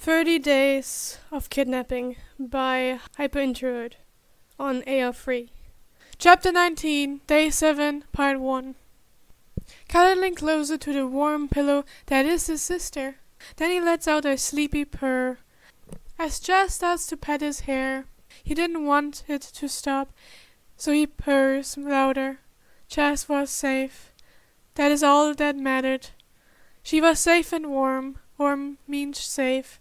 30 Days of Kidnapping by Hyper on AR3. Chapter 19, Day 7, Part 1. Cuddling closer to the warm pillow that is his sister, then he lets out a sleepy purr. As Jazz starts to pet his hair, he didn't want it to stop, so he purrs louder. Jazz was safe. That is all that mattered. She was safe and warm. Warm means safe.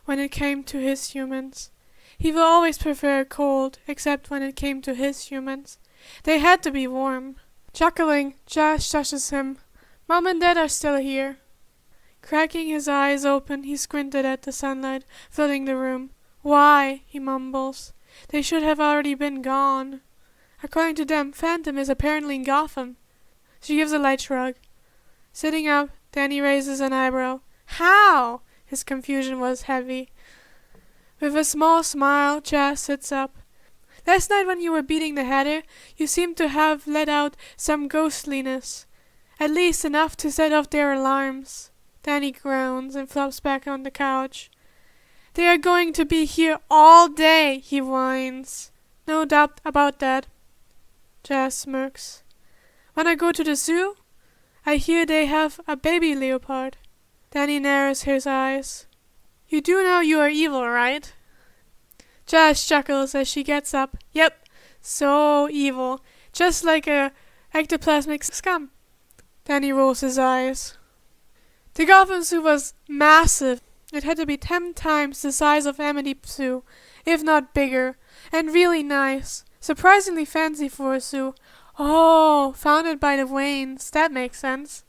When it came to his humans. He will always prefer cold, except when it came to his humans. They had to be warm. Chuckling, Jazz shushes him. Mom and Dad are still here. Cracking his eyes open, he squinted at the sunlight, filling the room. Why? He mumbles. They should have already been gone. According to them, Phantom is apparently in Gotham. She gives a light shrug. Sitting up, Danny raises an eyebrow. How? His confusion was heavy. With a small smile, Jazz sits up. Last night when you were beating the Hatter, you seemed to have let out some ghostliness. At least enough to set off their alarms. Danny groans and flops back on the couch. They are going to be here all day, he whines. No doubt about that. Jazz smirks. Wanna go to the zoo? I hear they have a baby leopard. Danny narrows his eyes. You do know you are evil, right? Jazz chuckles as she gets up. Yep, so evil. Just like a ectoplasmic scum. Danny rolls his eyes. The Gotham Zoo was massive. It had to be 10 times the size of Amity Zoo, if not bigger, and really nice. Surprisingly fancy for a zoo. Oh, founded by the Waynes. That makes sense.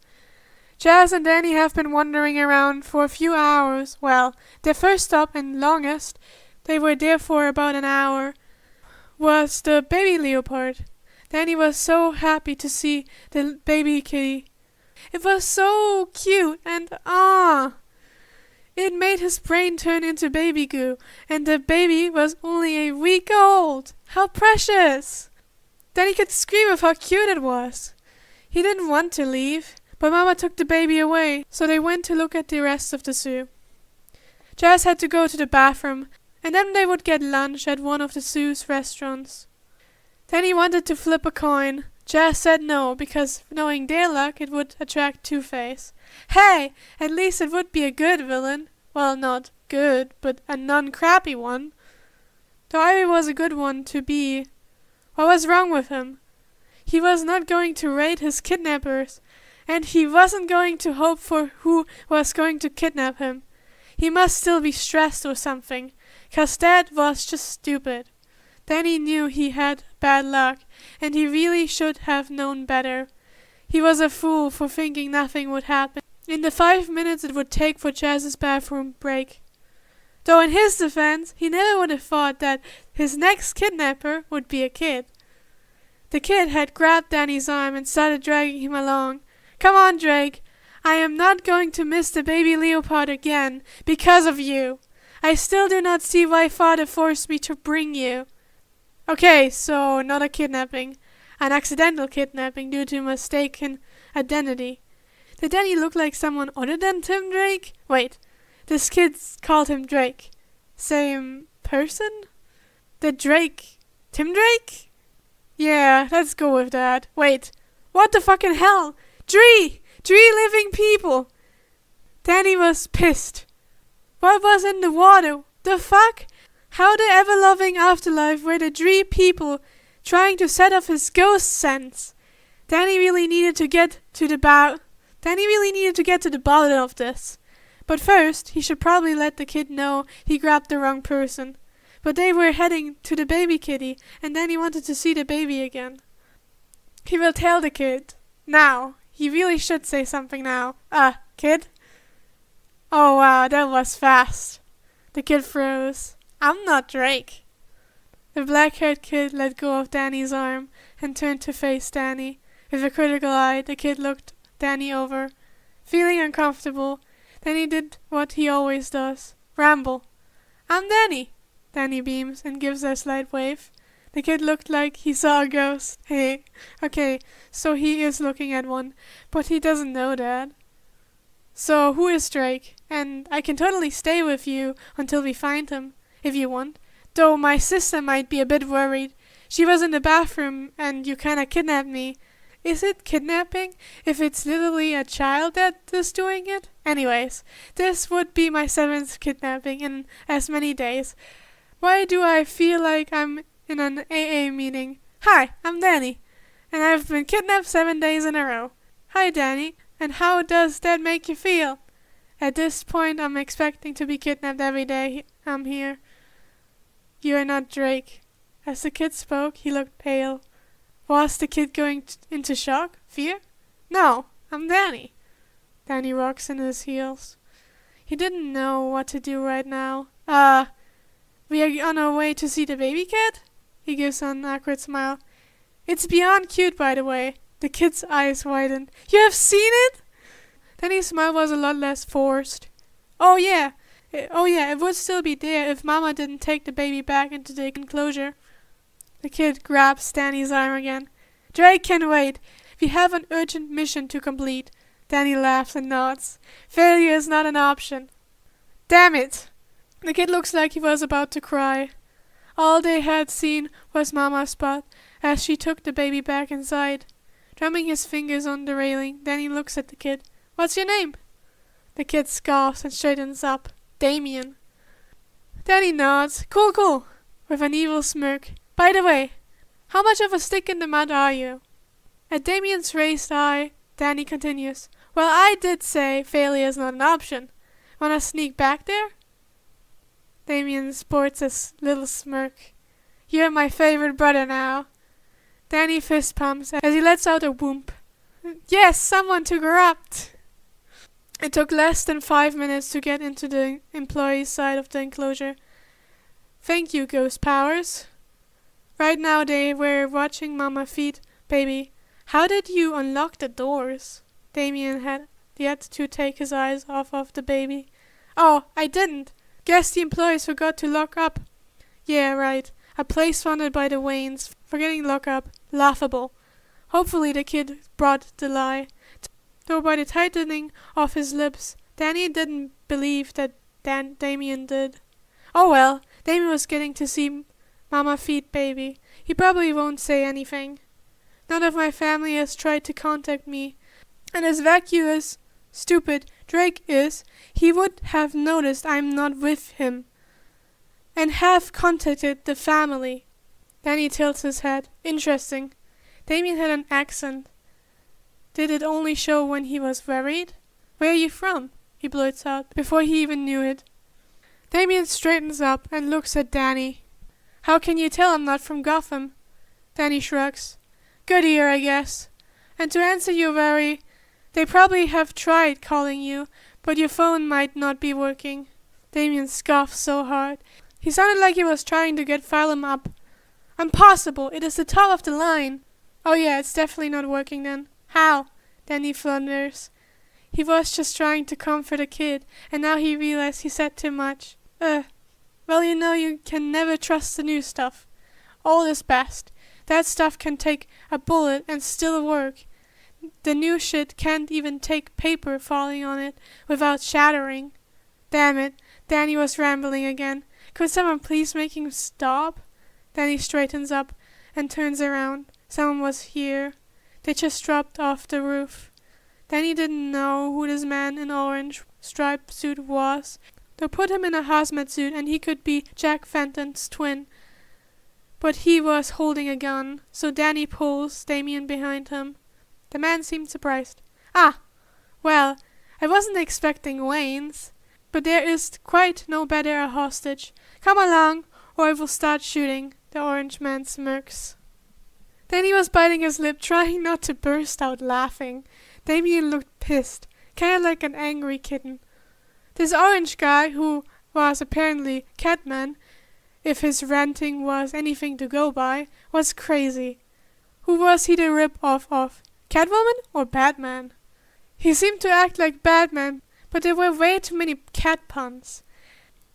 Jazz and Danny have been wandering around for a few hours. Well, their first stop and longest, they were there for about an hour, was the baby leopard. Danny was so happy to see the baby kitty. It was so cute and it made his brain turn into baby goo, and the baby was only a week old. How precious! Danny could scream of how cute it was. He didn't want to leave. But Mama took the baby away, so they went to look at the rest of the zoo. Jazz had to go to the bathroom, and then they would get lunch at one of the zoo's restaurants. Then he wanted to flip a coin. Jazz said no, because knowing their luck, it would attract Two-Face. Hey, at least it would be a good villain. Well, not good, but a non-crappy one. Though Ivy was a good one to be. What was wrong with him? He was not going to raid his kidnappers. And he wasn't going to hope for who was going to kidnap him. He must still be stressed or something, 'cause that was just stupid. Danny knew he had bad luck, and he really should have known better. He was a fool for thinking nothing would happen in the 5 minutes it would take for Jazz's bathroom break. Though in his defense, he never would have thought that his next kidnapper would be a kid. The kid had grabbed Danny's arm and started dragging him along. Come on, Drake. I am not going to miss the baby leopard again, because of you. I still do not see why Father forced me to bring you. Okay, so not a kidnapping. An accidental kidnapping due to mistaken identity. Did Danny look like someone other than Tim Drake? Wait, this kid called him Drake. Same person? Did Drake... Tim Drake? Yeah, let's go with that. Wait, what the fucking hell? Three living people! Danny was pissed. What was in the water? The fuck? How the ever-loving afterlife were the 3 people trying to set off his ghost sense? Danny really needed to get to the bottom of this. But first, he should probably let the kid know he grabbed the wrong person. But they were heading to the baby kitty, and Danny wanted to see the baby again. He will tell the kid. Now. He really should say something now. Kid? Oh wow, that was fast. The kid froze. I'm not Drake. The black-haired kid let go of Danny's arm and turned to face Danny. With a critical eye, the kid looked Danny over. Feeling uncomfortable, Danny did what he always does. Ramble. I'm Danny. Danny beams and gives a slight wave. The kid looked like he saw a ghost. Hey, okay, so he is looking at one, but he doesn't know that. So who is Drake? And I can totally stay with you until we find him, if you want. Though my sister might be a bit worried. She was in the bathroom and you kinda kidnapped me. Is it kidnapping if it's literally a child that is doing it? Anyways, this would be my 7th kidnapping in as many days. Why do I feel like I'm in an AA meeting? Hi, I'm Danny, and I've been kidnapped 7 days in a row. Hi, Danny, and how does that make you feel? At this point, I'm expecting to be kidnapped every day I'm here. You're not Drake. As the kid spoke, he looked pale. Was the kid going into shock? Fear? No, I'm Danny. Danny rocks in his heels. He didn't know what to do right now. We are on our way to see the baby kid? He gives an awkward smile. It's beyond cute, by the way. The kid's eyes widened. You have seen it? Danny's smile was a lot less forced. Oh yeah, it would still be there if Mama didn't take the baby back into the enclosure. The kid grabs Danny's arm again. Drake can wait. We have an urgent mission to complete. Danny laughs and nods. Failure is not an option. Damn it! The kid looks like he was about to cry. All they had seen was Mama's spot as she took the baby back inside. Drumming his fingers on the railing, Danny looks at the kid. What's your name? The kid scoffs and straightens up. Damian. Danny nods. Cool. With an evil smirk. By the way, how much of a stick in the mud are you? At Damian's raised eye, Danny continues. Well, I did say failure is not an option. Wanna sneak back there? Damian sports a little smirk. You're my favorite brother now. Danny fist pumps as he lets out a whoop. Yes, someone to corrupt! It took less than 5 minutes to get into the employee's side of the enclosure. Thank you, Ghost Powers. Right now they were watching Mama feed baby. How did you unlock the doors? Damian had yet to take his eyes off of the baby. Oh, I didn't. Guess the employees forgot to lock up. Yeah, right. A place funded by the Waynes. Forgetting lock up. Laughable. Hopefully the kid brought the lie. Though by the tightening of his lips, Danny didn't believe that Damian did. Oh well, Damian was getting to see Mama feed baby. He probably won't say anything. None of my family has tried to contact me. And as vacuous, stupid Drake is, he would have noticed I'm not with him. And have contacted the family. Danny tilts his head. Interesting. Damian had an accent. Did it only show when he was worried? Where are you from? He blurts out, before he even knew it. Damian straightens up and looks at Danny. How can you tell I'm not from Gotham? Danny shrugs. Good ear, I guess. And to answer your worry, they probably have tried calling you, but your phone might not be working. Damian scoffed so hard. He sounded like he was trying to get Phylum up. Impossible! It is the top of the line! Oh yeah, it's definitely not working then. How? Danny thunders. He was just trying to comfort a kid, and now he realized he said too much. Well, you know you can never trust the new stuff. Old is best. That stuff can take a bullet and still work. The new shit can't even take paper falling on it without shattering. Damn it, Danny was rambling again. Could someone please make him stop? Danny straightens up and turns around. Someone was here. They just dropped off the roof. Danny didn't know who this man in orange striped suit was. They put him in a hazmat suit and he could be Jack Fenton's twin. But he was holding a gun, so Danny pulls Damian behind him. The man seemed surprised. Ah, well, I wasn't expecting Waynes, but there is quite no better a hostage. Come along, or I will start shooting. The orange man smirks. Danny was biting his lip, trying not to burst out laughing. Damian looked pissed, kind of like an angry kitten. This orange guy, who was apparently Catman, if his ranting was anything to go by, was crazy. Who was he the rip-off of? Catwoman or Batman? He seemed to act like Batman, but there were way too many cat puns.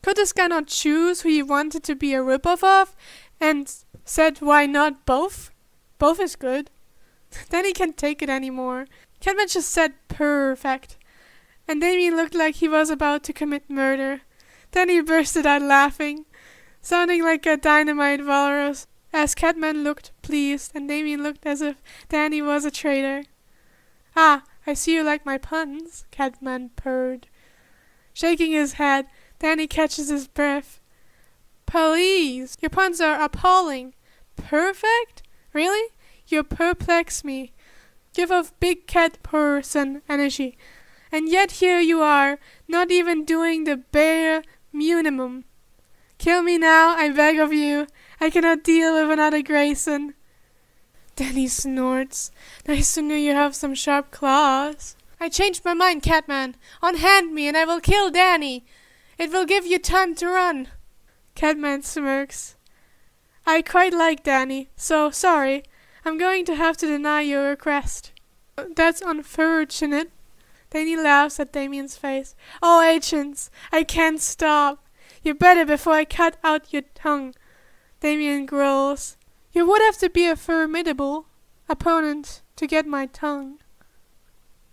Could this guy not choose who he wanted to be a rip-off of, and said why not both? Both is good. Then he can't take it anymore. Catman just said perfect. and Damian looked like he was about to commit murder. Then he bursted out laughing, sounding like a dynamite walrus, as Catman looked pleased, and Damian looked as if Danny was a traitor. "Ah, I see you like my puns," Catman purred. Shaking his head, Danny catches his breath. "Please, your puns are appalling." "Perfect? Really? You perplex me. Give off big cat person energy. And yet here you are, not even doing the bare minimum. Kill me now, I beg of you. I cannot deal with another Grayson." Danny snorts. "Nice to know you have some sharp claws." "I changed my mind, Catman. Unhand me and I will kill Danny. It will give you time to run." Catman smirks. "I quite like Danny, so sorry. I'm going to have to deny your request." "That's unfortunate." Danny laughs at Damian's face. "Oh, agents, I can't stop. You better before I cut out your tongue." Damian growls. "You would have to be a formidable opponent to get my tongue."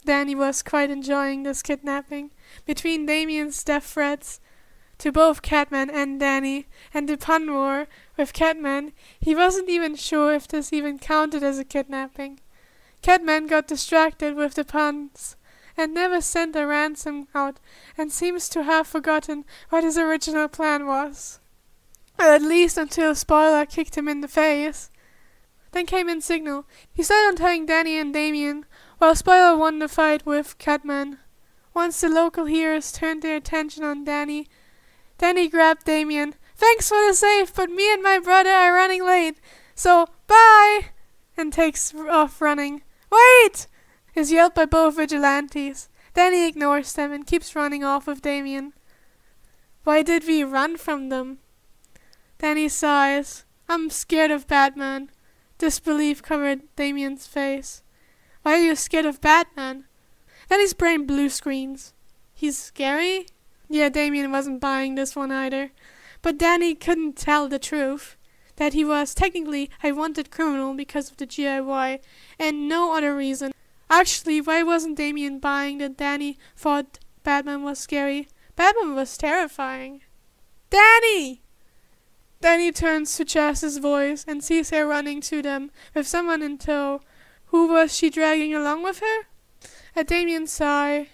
Danny was quite enjoying this kidnapping. Between Damian's death threats to both Catman and Danny, and the pun war with Catman, he wasn't even sure if this even counted as a kidnapping. Catman got distracted with the puns and never sent a ransom out, and seems to have forgotten what his original plan was. Or at least until Spoiler kicked him in the face. Then came in Signal. He started untying Danny and Damian, while Spoiler won the fight with Catman. Once the local heroes turned their attention on Danny, Danny grabbed Damian. "Thanks for the save, but me and my brother are running late, so bye!" and takes off running. "Wait!" is yelled by both vigilantes. Danny ignores them and keeps running off with Damian. "Why did we run from them?" Danny sighs. "I'm scared of Batman." Disbelief covered Damian's face. "Why are you scared of Batman?" Danny's brain blue screens. "He's scary?" Yeah, Damian wasn't buying this one either. But Danny couldn't tell the truth. That he was technically a wanted criminal because of the GIY, and no other reason. Actually, why wasn't Damian buying that Danny thought Batman was scary? Batman was terrifying. "Danny!" Danny turns to Chaz's voice and sees her running to them with someone in tow. Who was she dragging along with her? At Damian's sigh,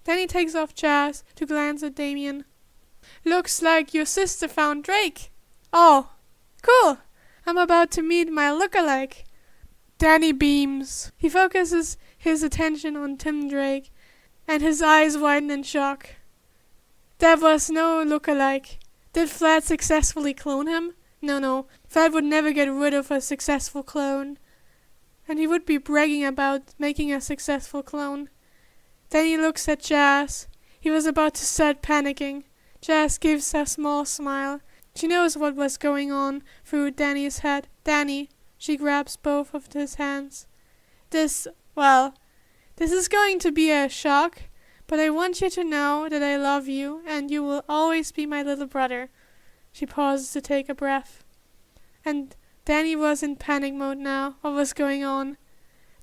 Danny takes off Chaz to glance at Damian. "Looks like your sister found Drake." "Oh, cool. I'm about to meet my lookalike." Danny beams. He focuses his attention on Tim Drake, and his eyes widen in shock. That was no lookalike. Did Vlad successfully clone him? No. Vlad would never get rid of a successful clone. And he would be bragging about making a successful clone. Then he looks at Chaz. He was about to start panicking. Chaz gives a small smile. She knows what was going on through Danny's head. "Danny," she grabs both of his hands. This is going to be a shock, but I want you to know that I love you, and you will always be my little brother." She pauses to take a breath. And Danny was in panic mode now. What was going on?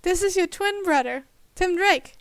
"This is your twin brother, Tim Drake."